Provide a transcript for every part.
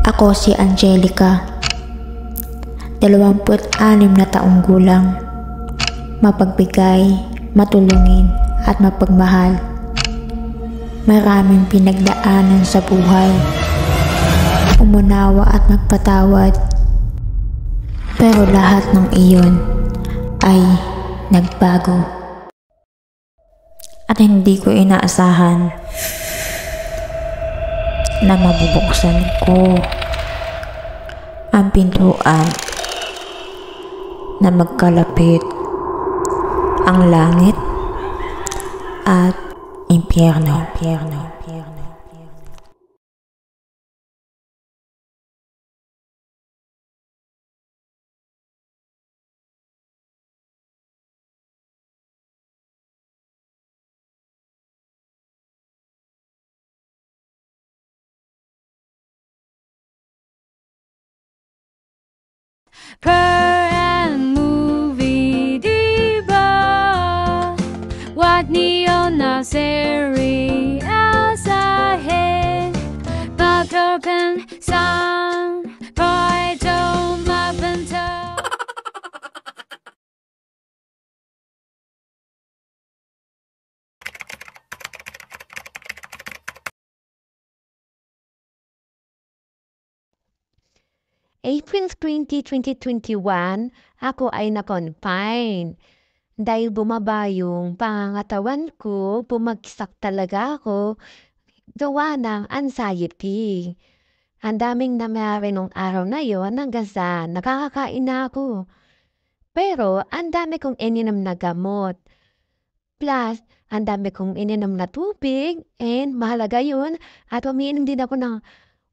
Ako si Angelica, 26 na taong gulang, mapagbigay, matulungin at mapagmahal. Maraming pinagdaanan sa buhay, umunawa at magpatawad. Pero lahat ng iyon ay nagbago. At hindi ko inaasahan na mabubuksan ko ang pintuan na magkalapit ang langit at impyerno. Parang movie, diba? What neon na serial sa head? Pagkapan sang paito mabanta. April 20, 2021, ako ay na-confine. Dahil bumaba yung pangangatawan ko, bumagsak talaga ako, gawa ng anxiety. Ang daming nangyari nung araw na yon hanggang sa nakakakain na ako. Pero ang dami kong ininom na gamot. Plus, ang dami kong ininom na tubig and mahalaga yun. At umiinom din ako ng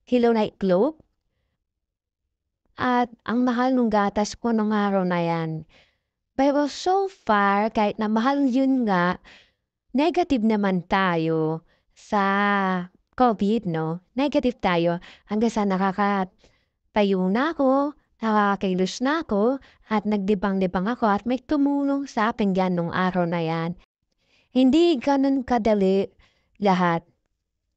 Hello Night Globe. At ang mahal nung gatas ko nung araw na yan. Pero so far, kahit na mahal yun nga, negative naman tayo sa COVID, no? Negative tayo hanggang sa nakakatayo na ako, nakakakilos na ako, at nagdibang-dibang ako at may tumulong sa akin yan nung araw na yan. Hindi ganun kadali lahat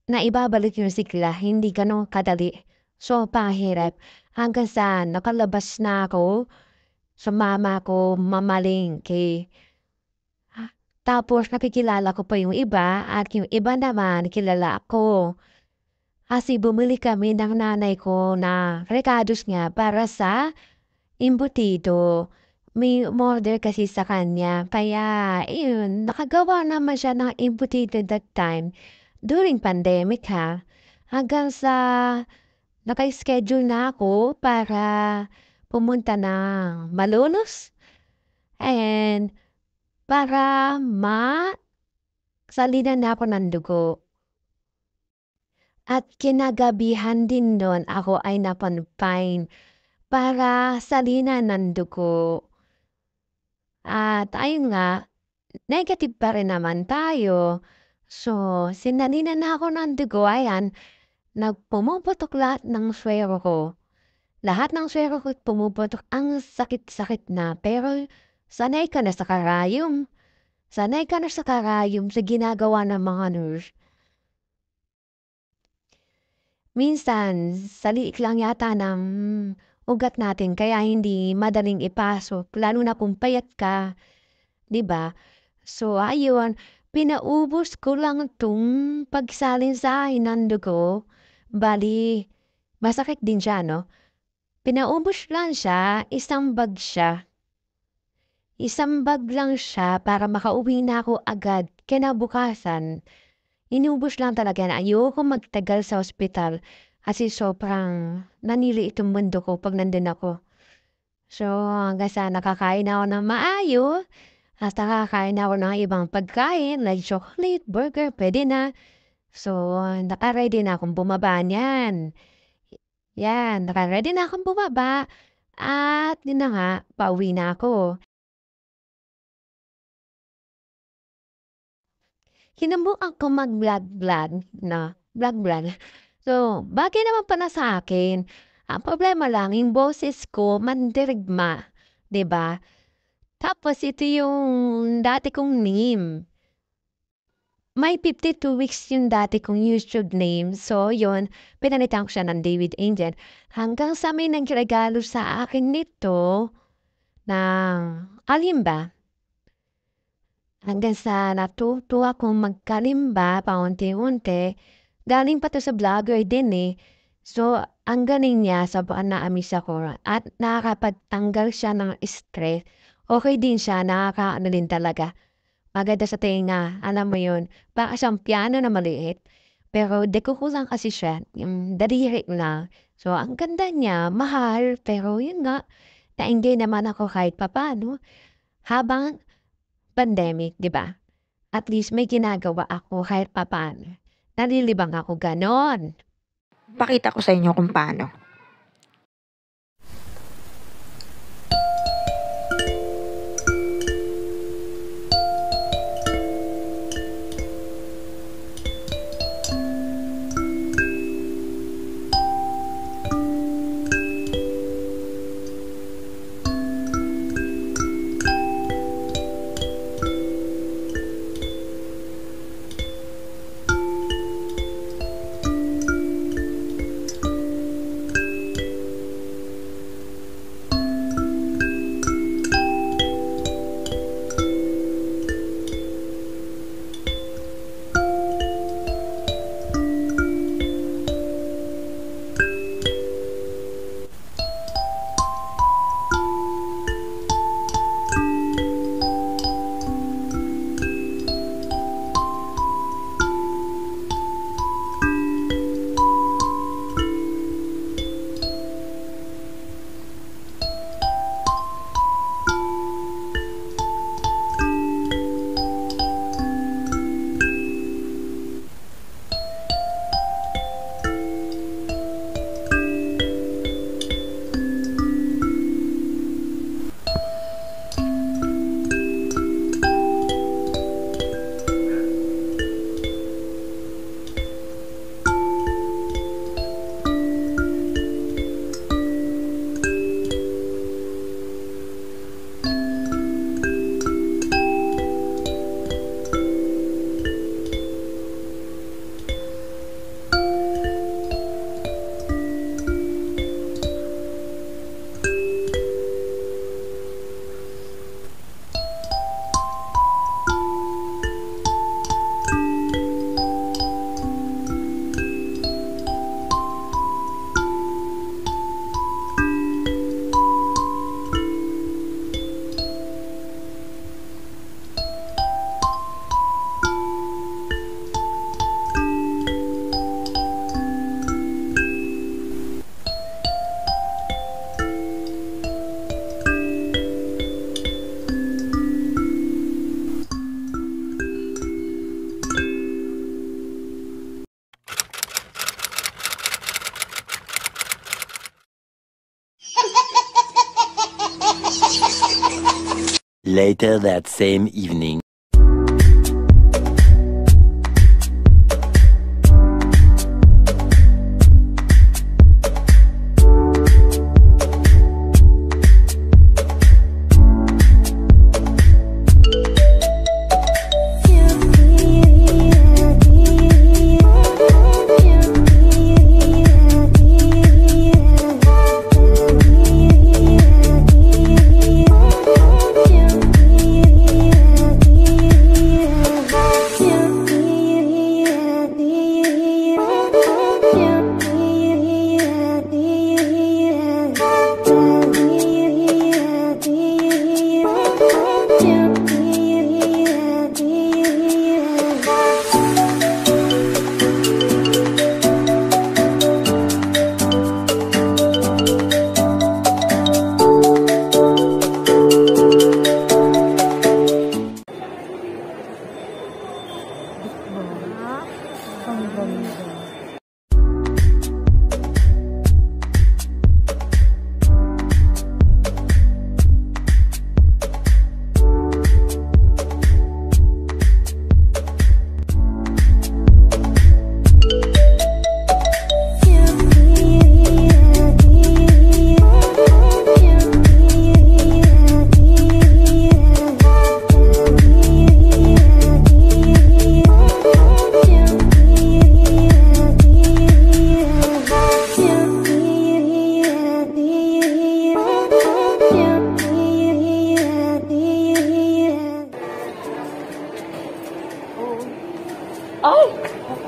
na ibabalik yung sigla, hindi ganun kadali. So, pahirap. Hanggang sa nakalabas na ako, sumama ko mamalengke. Tapos nakikilala ko pa yung iba at yung iba naman kilala ako. Kasi bumili kami ng nanay ko na recados nga para sa embutido. May order kasi sa kanya. Kaya, yun, nakagawa naman siya ng embutido that time. During pandemic ha. Hanggang sa naka-schedule na ako para pumunta ng Malolos. And para salinan na ako ng dugo. At kinagabihan din nun ako ay napanpain para salinan ng dugo. At ayun nga, negative pa rin naman tayo. So, sinalinan na ako ng dugo, ayan, nagpumuputok lahat ng swero ko. Lahat ng swero ko pumuputok, ang sakit-sakit na, pero sanay ka na sa karayom. Sanay ka na sa karayom sa ginagawa ng mga nurse. Minsan, saliik lang yata ng ugat natin kaya hindi madaling ipasok, lalo na kung payat ka, di ba? So, ayun, pinaubos ko lang itong pagsalin sa akin ng dugo. Bali, masakit din siya, no? Pinaubos lang siya, isang bag siya. Isang bag lang siya para makauwi na ako agad. Kinabukasan, inubos lang talaga na ayoko magtagal sa ospital kasi sobrang naniliit yung mundo ko pag nandun ako. So, hanggang sa nakakain ako ng maayos, at nakakain ako ng ibang pagkain like chocolate, burger, pwede na. So, nakaready na akong bumaba niyan. Yan, nakaready na akong bumaba. At yun na nga, pauwi na ako. Sinubukan ko mag-vlog-vlog na vlog-vlog. So, bagay naman pala sa akin. Ang problema lang, yung boses ko mandirigma, 'di ba? Tapos ito yung dati kong name. may 52 weeks yung dati kong YouTube name. So, yun, pinalitan ko siya ng David Angel. Hanggang sa may nagregalo sa akin nito ng alimba. Hanggang sa natuto akong magkalimba paunti-unti. Galing pa to sa vlogger din eh. So, ang galing niya, sobrang na-amaze ako. At nakakapagtanggal siya ng stress. Okay din siya, nakakaano din talaga. Maganda sa tenga, alam mo yun. Para siyang piano na maliit. Pero kukulang kasi siya, yung daliri lang. So, ang ganda niya, mahal. Pero yun nga, na-enjoy naman ako kahit papano. Habang pandemic, di ba? At least may ginagawa ako kahit papano. Nalilibang ako ganon. Pakita ko sa inyo kung paano. Later that same evening.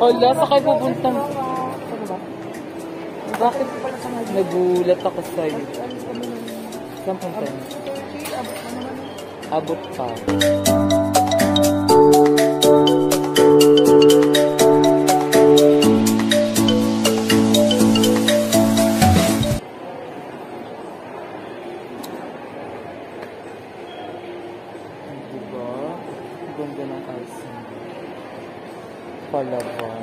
Hala, sa kayo pupunta? Bakit? Nagulat ako sa'yo. Saan punta niyo? Abot pa. Diba? Ganda ng ice. Palaban.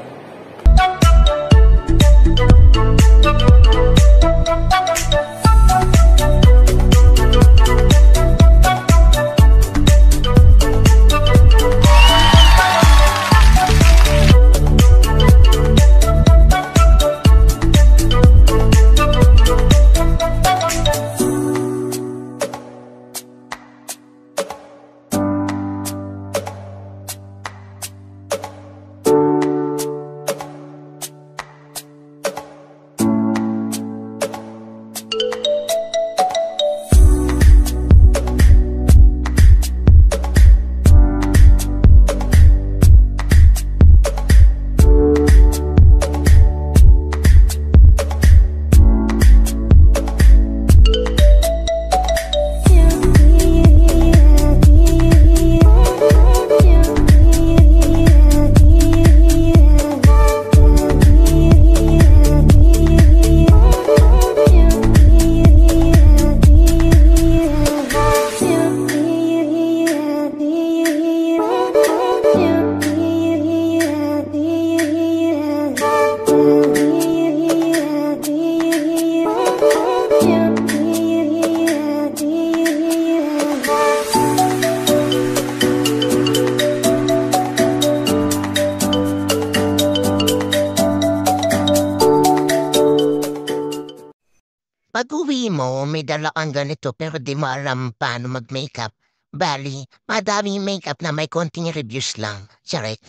Pag-uwi mo, may dala kang ganito pero di mo alam paano mag-makeup. Bali, madaming makeup na may konting reviews lang. Charet.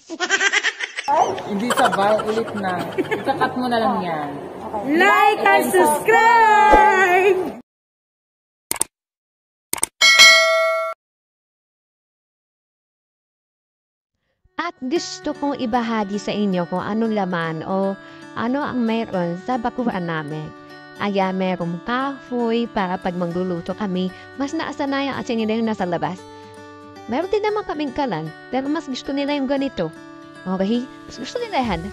Hindi sabay, ulit na. Ikakat mo na lang yan. Like and subscribe! At gusto kong ibahagi sa inyo kung anong laman o ano ang meron sa bakuran namin. Ayan, merong kahoy para pag magluluto kami, mas naasanayan at nila yung nasa labas. Meron din naman kaming kalan, pero mas gusto nila yung ganito. Okay? Mas gusto nila yan.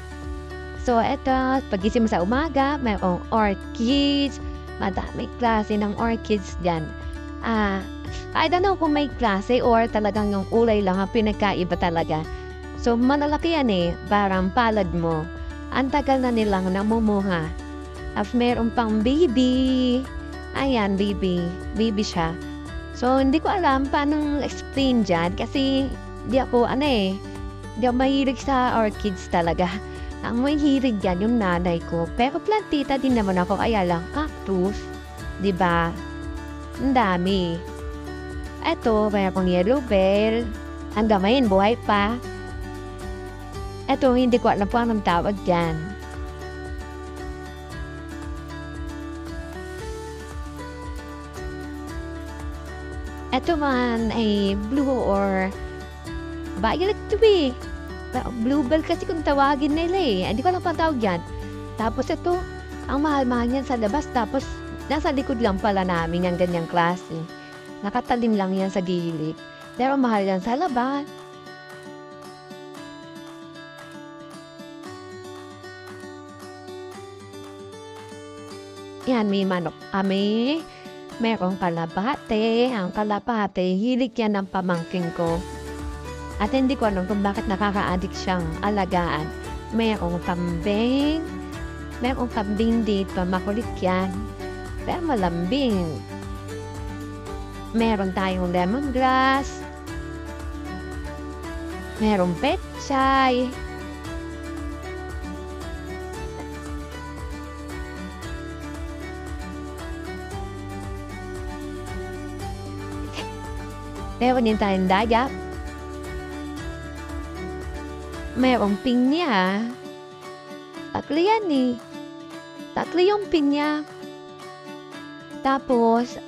So, eto, pagising mo sa umaga, merong orchids. Madaming klase ng orchids dyan. I don't know kung may klase or talagang yung ulay lang ang pinagkaiba talaga. So, malalaki yan eh, parang palad mo. Ang tagal na nilang namumuha. At meron pang baby. Ayan, baby. Baby siya. So, hindi ko alam paano explain dyan kasi di ako, di ako mahilig sa orchids talaga. Ang may hilig dyan yung nanay ko. Pero plantita din naman ako, kaya lang cactus. Diba? Ang dami. Eto, mayroong yellow bell. Hanggang ngayon, buhay pa. Eto, hindi ko alam po anong tawag dyan. Ito man ay blue or violet to be. Bluebell kasi kung tawagin nila eh. Hindi ko alam pang tawag yan. Tapos ito, ang mahal-mahal niyan sa labas. Tapos nasa likod lang pala namin yung ganyang klase. Nakatalim lang yan sa gilid. Pero mahal yan sa labas. Yan, may manok kami. Merong kalapate. Ang kalapate, hilig yan ng pamangkin ko. At hindi ko alam kung bakit nakaka-addict siyang alagaan. Merong kambing. Merong kambing dito. Makulit yan. Pero malambing. Meron tayong lemongrass. Merong pechay. Meron din tayong dayak. Merong pinya. Tatlo yan eh. Tatlo yung pinya. Tapos,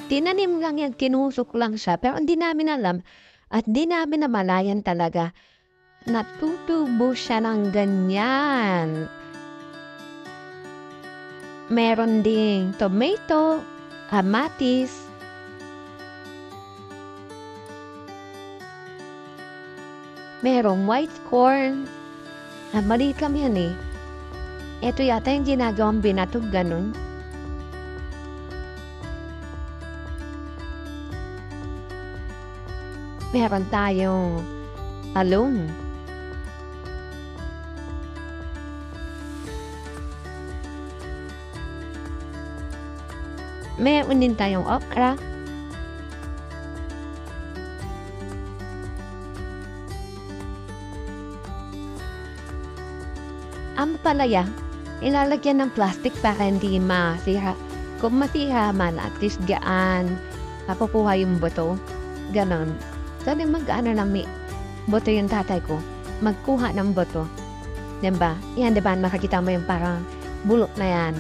tinanim lang yan, kinusok lang siya. Pero hindi namin alam at hindi namin namalayan talaga natutubo siya ng ganyan. Meron ding tomato, kamatis, merong white corn. Maliit lang yan eh. Ito yata yung ginagawang binatog ganun. Meron tayong talong. Meron din tayong okra. Ang palaya, ilalagyan ng plastic para hindi masira. Kung masira man, at least gaan, makukuha yung buto. Ganon. So, mag-ano ng buto yung tatay ko. Magkuha ng buto. Diba? Yan, diba? Makakita mo yung parang bulok na yan.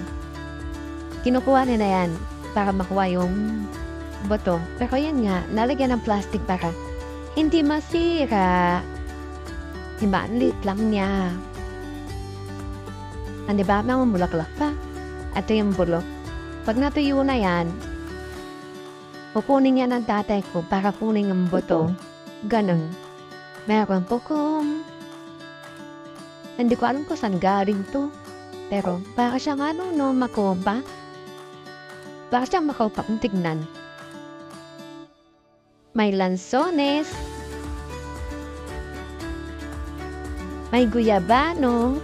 Kinukuha na yan para makuha yung buto. Pero yan nga, nalagyan ng plastic para hindi masira. Diba? Lit lang niya. Diba? Mga mulaklak pa. Ito yung bulok. Pag natuyo na yan, kukunin yan ng tatay ko para kunin ang buto. Ganon. Meron po kung hindi ko alam kung saan galing to. Pero para siyang makoba. Para siyang makoba kung tignan. May lansones. May guyabano.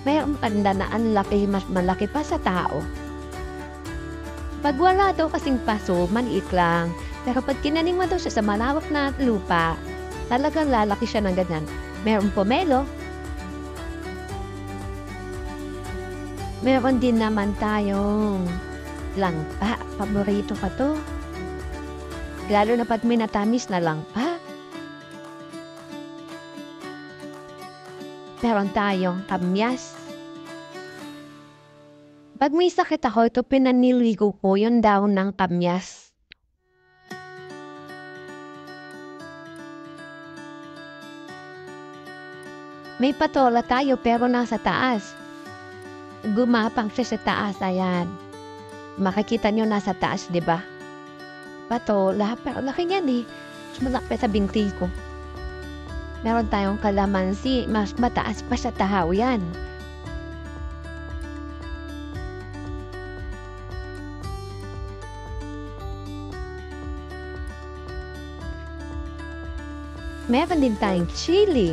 Mayroong panda na ang laki, mas malaki pa sa tao. Pag wala daw kasing paso, maliit lang. Pero pag kinaning mo daw siya sa malawak na lupa, talagang lalaki siya ng ganyan. Mayroong pomelo. Meron din naman tayong langpa. Paborito ka to. Lalo na pag minatamis na langpa. Meron tayong kamyas. Pag may sakit ako, ito pinaniligo ko yung daon ng kamyas. May patola tayo pero nasa taas. Gumapang siya sa taas, ayan. Makikita nyo nasa taas, di ba? Patola, pero laki yan eh. Mas malaki sa binti ko. Meron tayong kalamansi, mas mataas pa sa tahaw yan. Meron din tayong chili.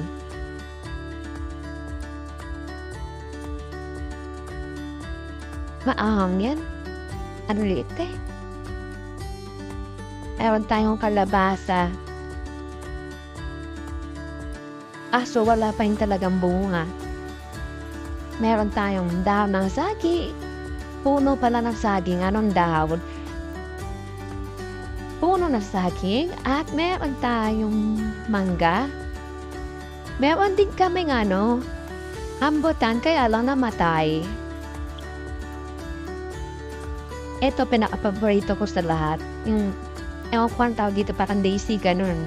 Maahang yan. Ano liit eh. Meron tayong kalabasa. So wala pa yung talagang bunga. Meron tayong dahon ng saging. Puno pala ng saging. Anong dahon? Puno ng saging. At meron tayong mangga. Meron din kaming rambutan kaya lang namatay. Ito pinaka-paborito ko sa lahat. Yung, ewan ko ang tawag dito, parang daisy, ganun.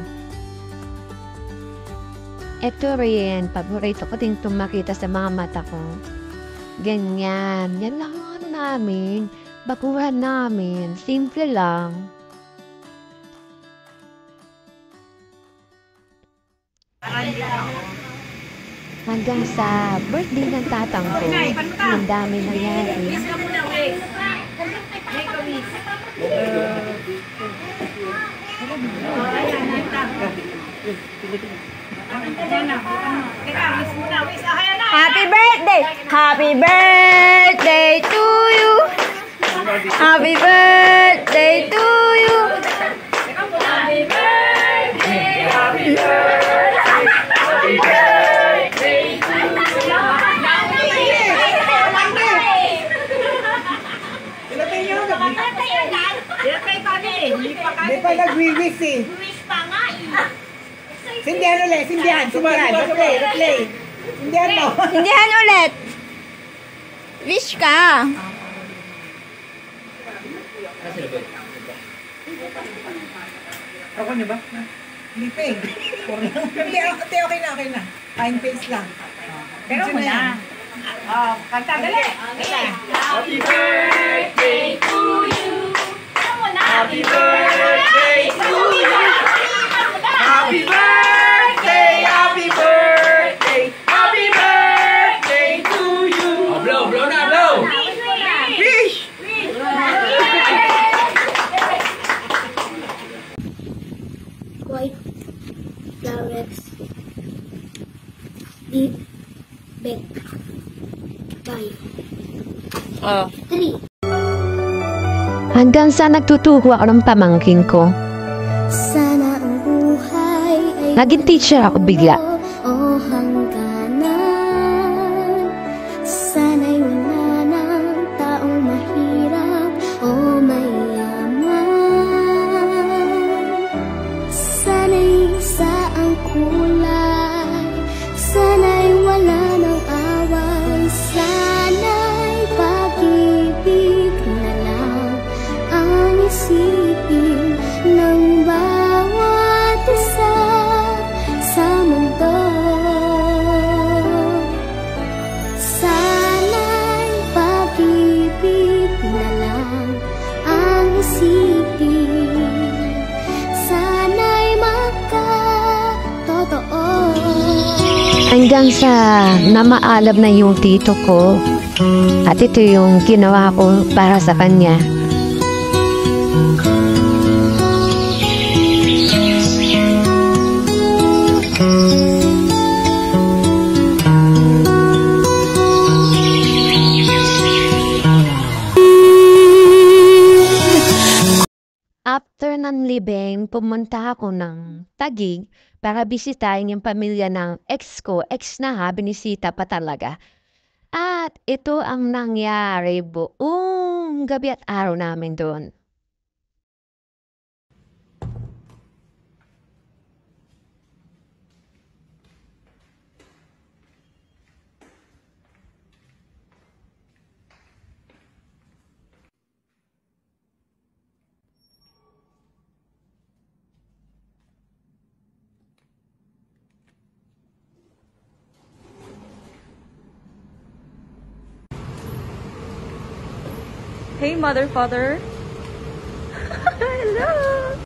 Ito rin, paborito ko din makita sa mga mata ko. Ganyan. Yan lang ang namin. Bakuran namin. Simple lang. Hanggang sa birthday ng tatang ko, ang dami nangyari. Happy birthday! Happy birthday to you! Happy birthday to you! Happy birthday! Happy birthday! Happy birthday to you! Hindi pa nag-wish eh. Wish pa nga eh. Sindihan ulit, sindihan. Replay. Sindihan mo. Sindihan ulit. Wish ka. Ako niyo ba? Hindi pa eh. Hindi, okay na, okay na. Fine face lang. Pero mo na. Oh, kanta, dali. Happy birthday to you. Happy birthday to you. Happy birthday, happy birthday, happy birthday to you. Oh, blow na, blow! Wish! White flowers, deep back, five, Oh. 3. Hanggang sa nagtuturo ako ng pamangkin ko. Sana ang buhay ay Naging teacher ako bigla. o hangganan. Sana'y wala ng taong mahirap o mayaman. Sana'y isa ang kulay, sana'y wala ng away, sana'y pag-ibig na lang ang isipin ng bawat isa sa mundo. Sana'y pag-ibig na lang ang isipin, sana'y magkatotoo. Hanggang sa namaalab na yung tito ko. At ito yung ginawa ko para sa kanya. After ng libing, pumunta ako ng Taguig para bisitahin yung pamilya ng ex ko. Ex na ha, binisita pa talaga. At ito ang nangyari buong gabi at araw namin doon. Hey, mother, father. Hello.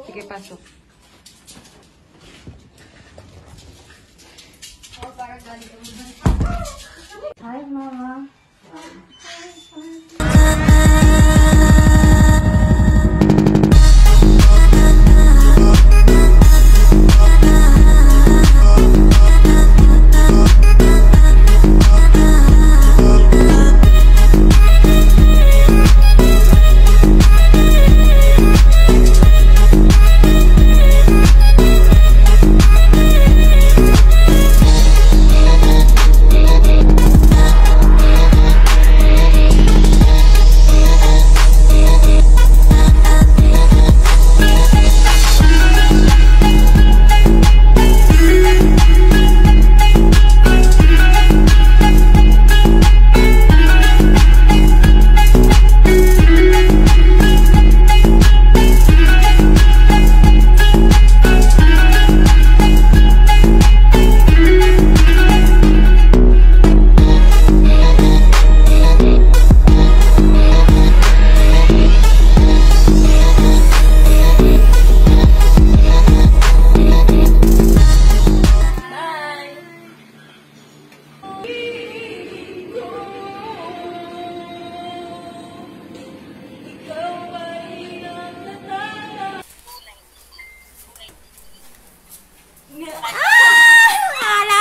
Sige, pasok. Hi, Mama.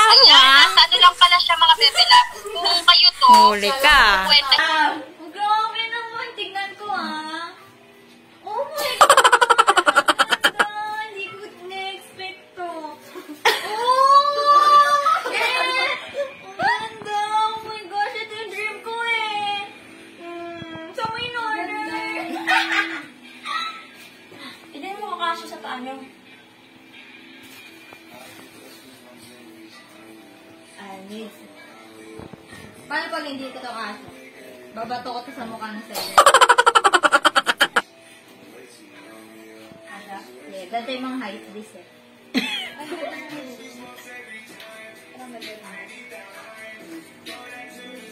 Ayan, nasa ano lang pala siya mga bebe lab. Kung kayo to, Huli ka. kwenta. kasya sa paa niyo. Anis. Paano pag hindi ko ito kasya? Babato ko ito sa mukha ng sa'yo. Kasya? Yeah, ganito yung mga height this eh.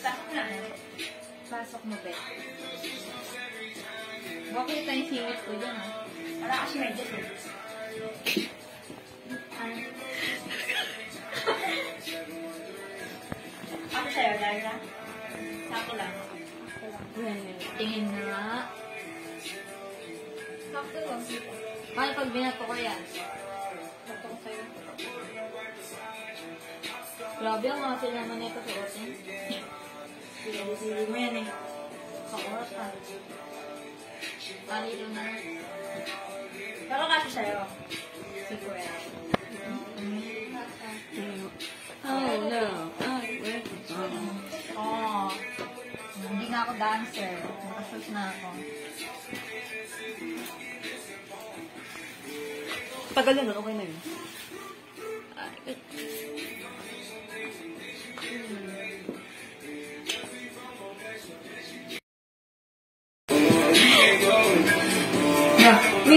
Pasok na. Pasok mo, Bet. Bakit ito yung singit ko dyan, ha? Wala kasi medyo eh. Ako sa'yo, Liza? Sakto lang. Tingin na. Sakto lang. Paano pag binato ko yan? Sakto ko sa'yo. Grabe ang mga sila naman ito sa otin. Sili mo yan eh. Sa oras pa. Palito na. Pero kasi sa'yo. Secret. Oh, no. Oh. Hindi na ako dancer. Nakasus na ako. Tagal na, okay na yun.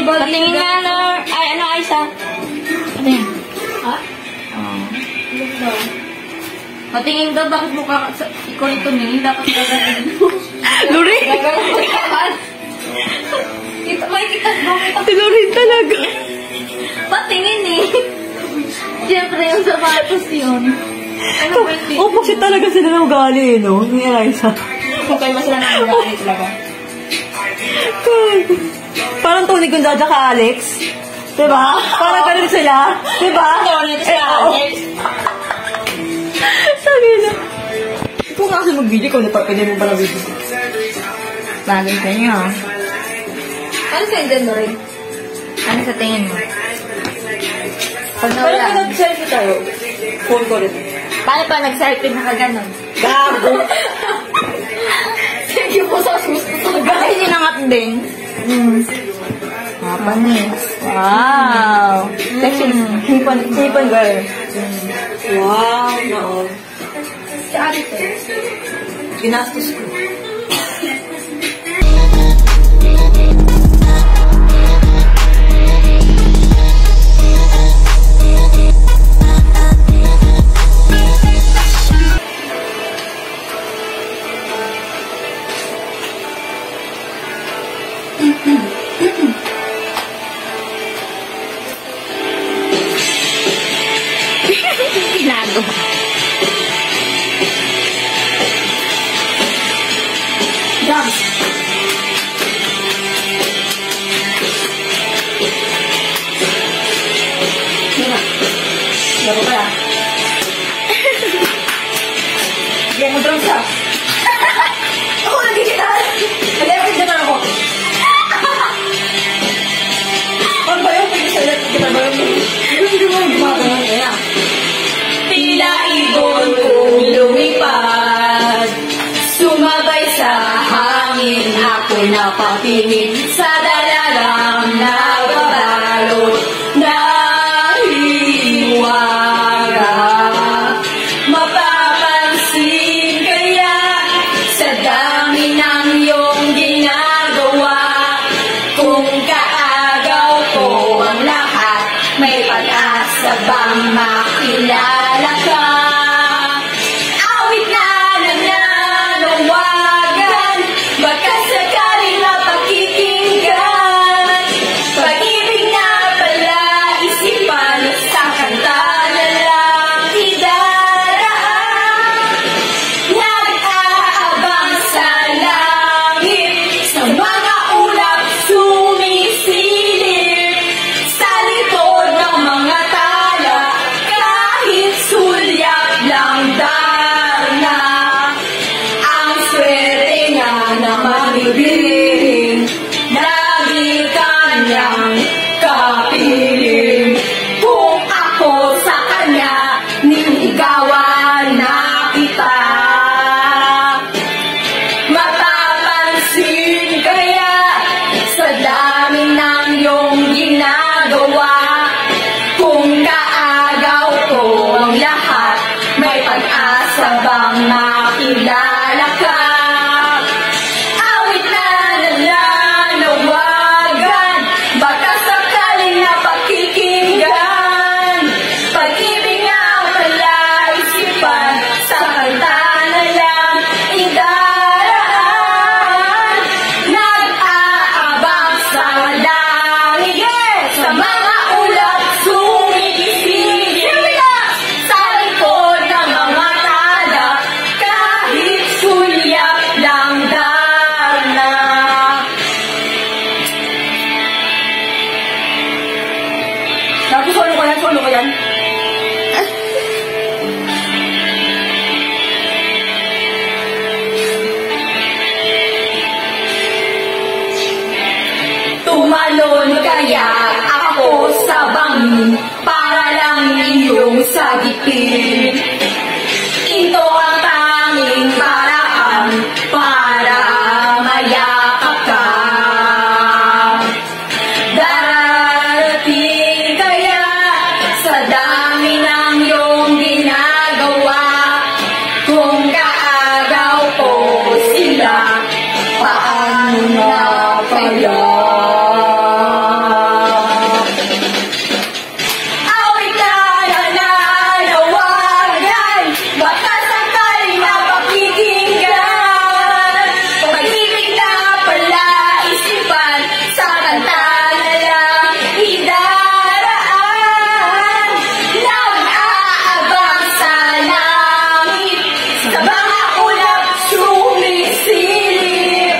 Patingin nga na. Ay, ano, Aisa? Ano yan? Ha? Patingin daw, bakit mukha ka sa... Ikaw yung tumingin, dapat gagawin mo. Luri! Gagawin mo naman. Makikita mo. Si Luri talaga. Patingin eh. Siyempre yung sapatos yun. Ano ba yung Oh, kasi talaga sila na ugali, no? Ni Eliza. Kung kayo sila na ugali talaga. Parang Tony Gonzaga ka, Alex. Diba? Parang ganun sila. Diba? Tony sila, Alex. Sabi na. Kung nga kasi mag-video ko, pwede mo ba na video? Bagay sa inyo. Ano sa inyo mo rin? Ano sa tingin mo? Pag Parang nawala. nag-selfie tayo. Phone ko rin. Paano pa nag-selfie na kaganon? Gago! Sige po sa susto. Bakit hindi nangat din? Panis. Wow! Sexy. Hipon girl. Wow! No. Si Ate to. Ginastos ko. Pinado. Dogs. Mira. Laro ka lang. Diyan mo drums ha. Ako nag-digital. Nag-effort naman ako. Ano ba yung pag-select? Kita ba yung gumagano? Ayan. Tila ibon kong lumipad, sumabay sa hangin, ako napatingin sa dalagang nababalot na hiwara. Mapapansin kaya sa dami ng iyong ginagawa, kung kaagaw ko ang lahat, may pag-asa bang makilala ka? Awit na nananawagan, baka sakaling mapakikinggan. Pag-ibig na pala isipan, sa kanta na lang idaraan. Nag-aabang sa langit, sa mga ulap sumisilip, sa likod ng mga tala, kahit sulya ginagawa. Kung kaagaw ko ang lahat, may pag-asa bang makilala ka? Awit na nananawagan, baka sakaling napakikinggan. Pag-ibig nga pala isipan, sa kanta na lang idaraan. Nag-aabang sa langit, sa mga ulap sumigising. Sa likod ng mga tala, kahit sulyap lang darna. Tapos solo ko yan. Tumalon kaya ako sa bangin para lang iyong sagitin. Ito ang tanging paraan para mayakap ka. Darating kaya sa dami ng iyong ginagawa. Kung kaagaw ko sila, paano na kaya? Awit na nananawagan, baka sakaling napakikinggan. Pag-ibig na pala isipan, sa kanta na lang idaraan. Nag-aabang sa langit, sa mga ulap sumisilip.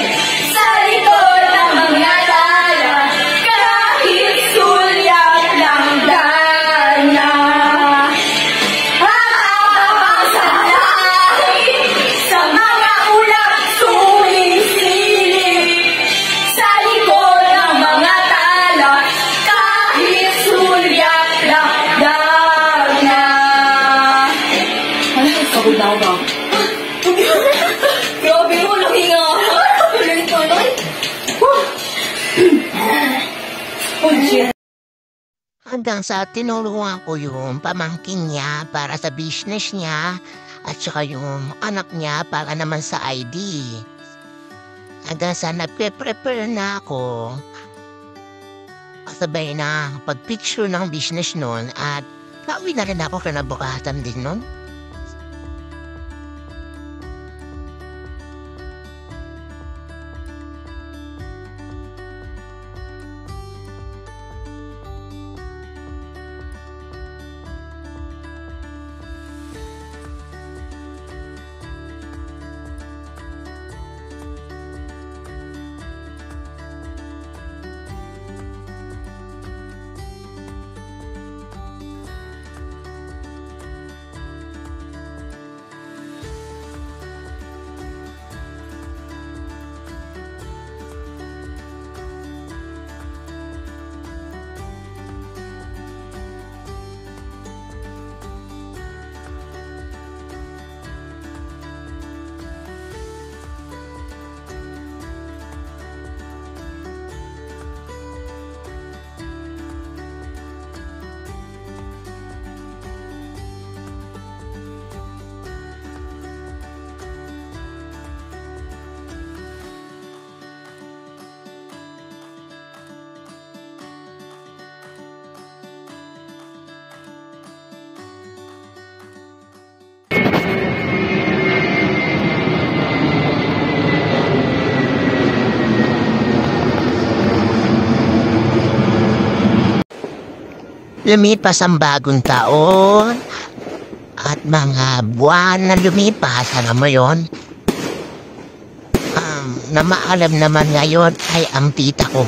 Sa likod ng mga tala, kahit sulyap lang darna. Aabang sa langit, sa mga ulap sumisilip. Sa likod ng mga tala, kahit sulyap lang darna. Ano, sabog na ako ba? Grabe mo, nahinga ako. Ulit ko, no? Oh, shit. Hanggang sa tinulungan ko yung pamangkin niya para sa business niya at saka yung anak niya para naman sa ID. Hanggang sa nagpe-prepare na ako. Kasabay na pag-picture ng business nun at nauwi na rin ako kinabukasan din nun. Lumipas ang bagong taon at mga buwan na lumipas, alam mo yun? Na maalam naman ngayon ay ang tita ko.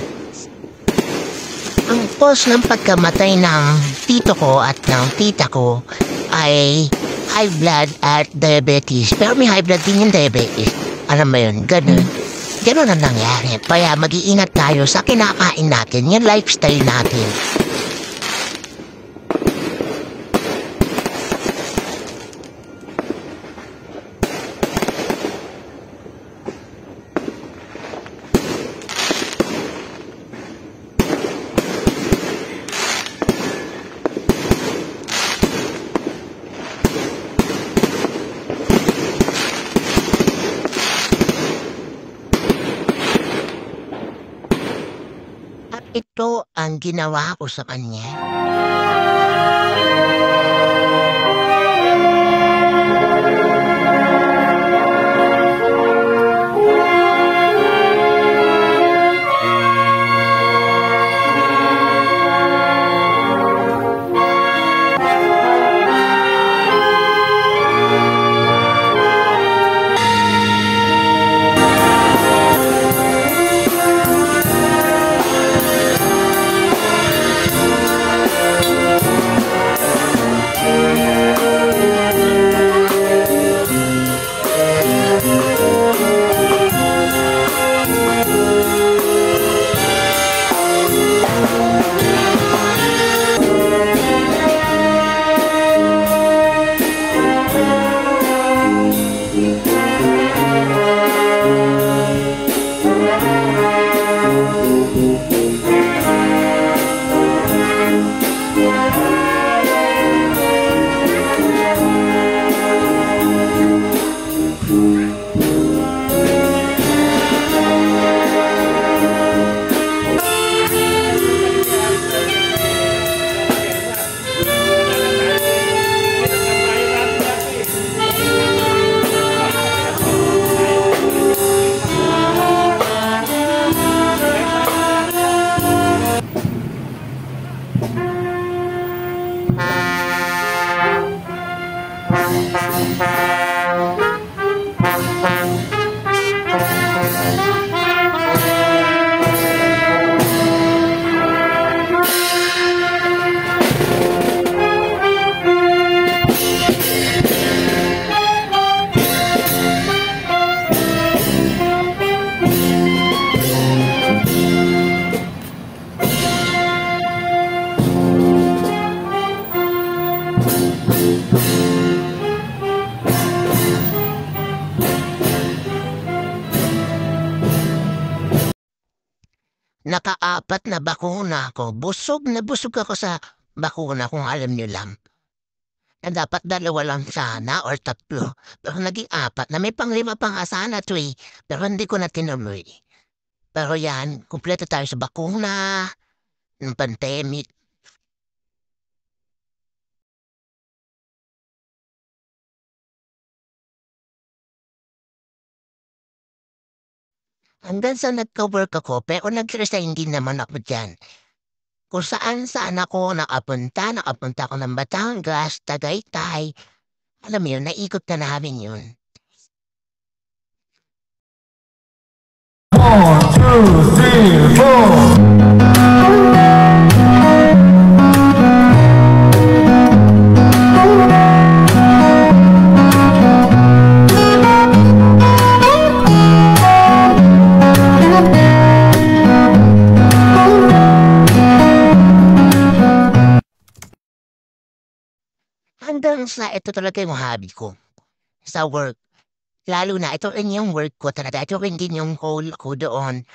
Ang cause ng pagkamatay ng tito ko at ng tita ko ay high blood at diabetes. Pero may high blood din yung diabetes. Alam mo yun, ganun. Ganun ang nangyari. Kaya mag-iingat tayo sa kinakain natin, yung lifestyle natin. ang ginawa ko sa kanya. Naka-4 na bakuna ako. Busog na busog ako sa bakuna kung alam niyo lang. Na dapat 2 lang sana or 3. Pero naging 4 na may pang-5 pa nga sana to eh. Pero hindi ko na tinuloy. Pero yan, kumpleto tayo sa bakuna, ng pandemic. Hanggang sa nagka-work ako, pero nag-resign din naman ako dyan. Kung saan ako nakapunta ako ng Batangas, Tagaytay. Alam mo yun, naikot na namin yun. 1, 2, 3, 4. Hanggang sa ito talaga yung hobby ko sa work. Lalo na ito rin yung work ko talaga. Ito rin din yung goal ko doon.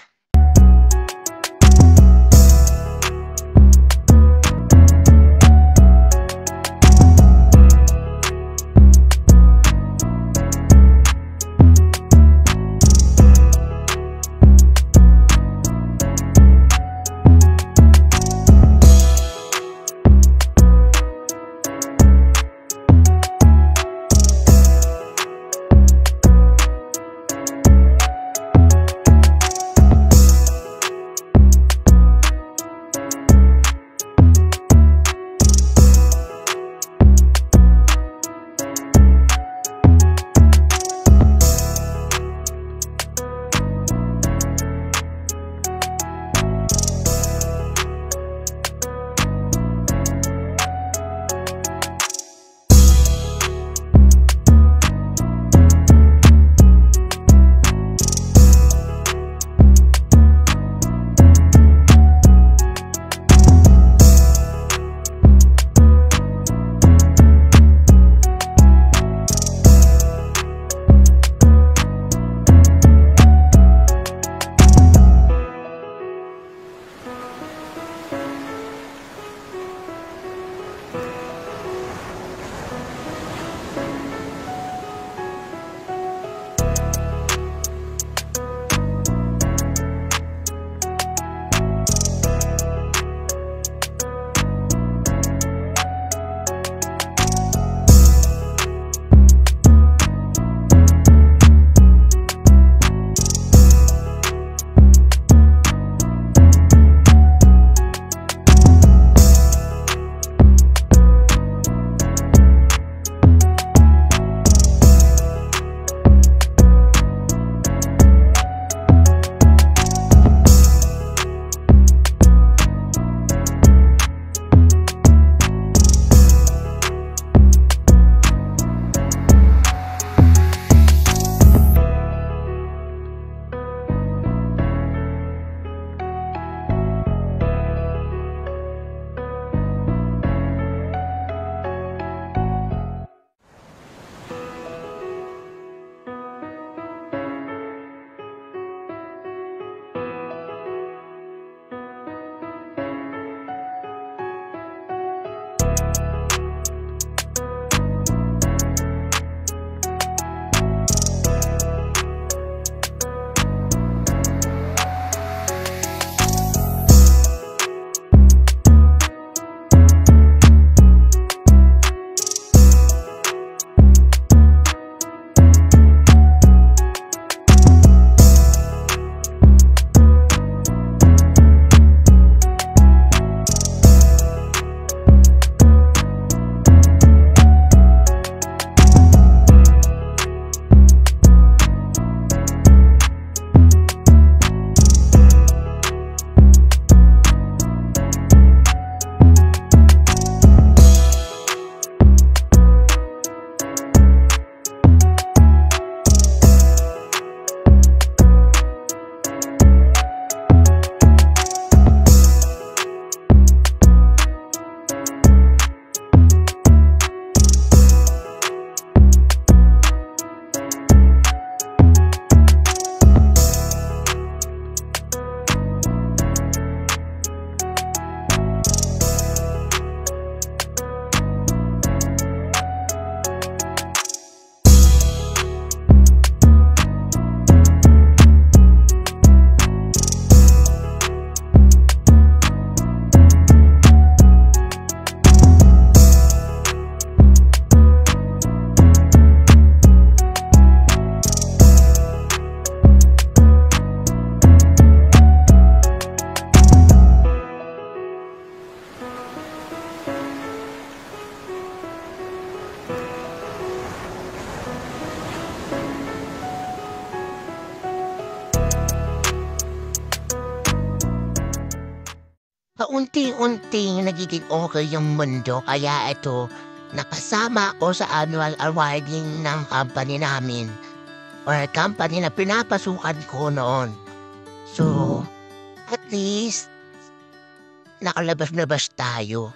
unti-unting nagiging okay yung mundo. Kaya ito, nakasama ako sa annual awarding ng company namin or company na pinapasukan ko noon. So, at least, nakalabas-labas tayo.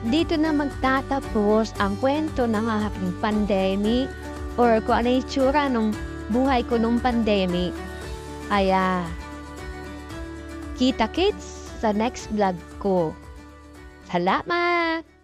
Dito na magtatapos ang kwento ng aking pandemic or kung ano yung itsura nung buhay ko nung pandemic. Kaya, kita-kits sa next vlog ko. Salamat!